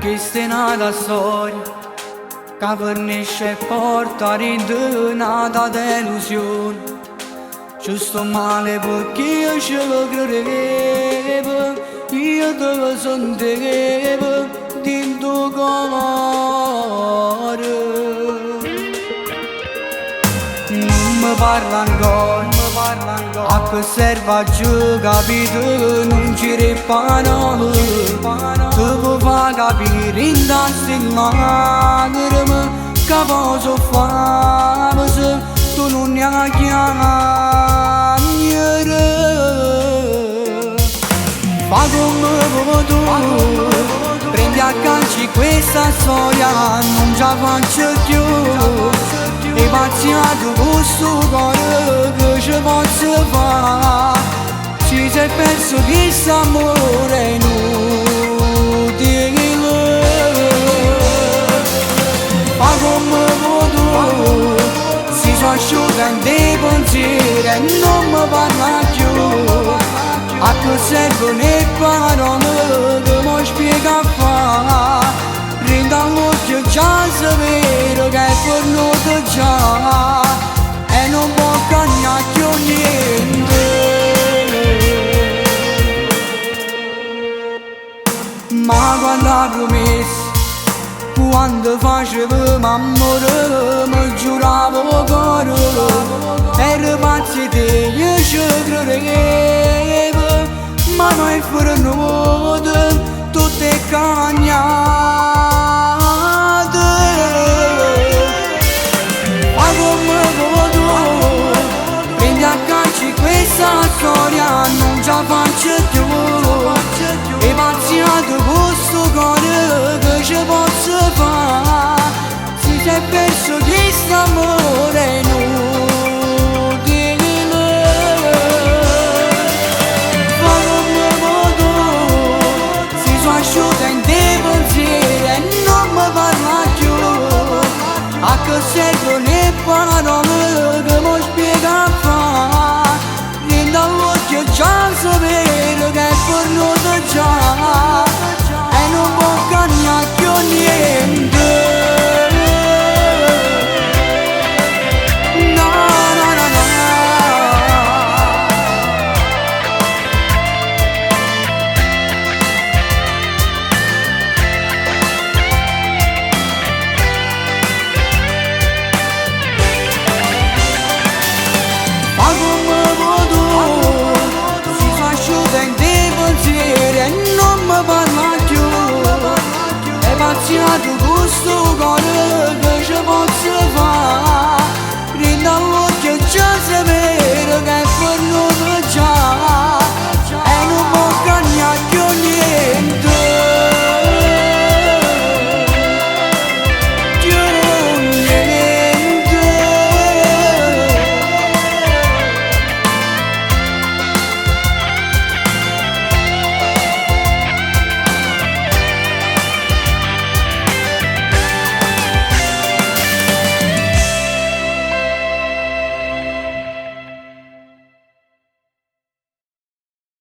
questa è nata storia che fornisce porta rintunata delusione. Giusto male perché io ce lo credevo, io te lo sentivo dentro cuore. Non mi parla ancora, a che serve giù capito, non ci riparano. Te può far capire in tassi lacrime che posso fare se tu non ne hai chiamare. Fa come vuoi tu, prendi a calci questa storia, non ce la faccio più. E pazziato questo cuore che ci posso fare, ci sei perso questo amore inutile. Ma come vuoi tu, si sono asciuga in dei pensieri e non mi parla più. A che servono le parole che mi spiega a fare, renda l'occhio già sapere che è fornuto già e non può cambiare più niente. Ma quando ha promesso, quando facevo amore, mi giuravo cuore, ero pazzo te, io ci credevo, ma noi furono tutte cagnate. Ma come vuoi tu, prendi a calci questa storia, non ce la faccio più.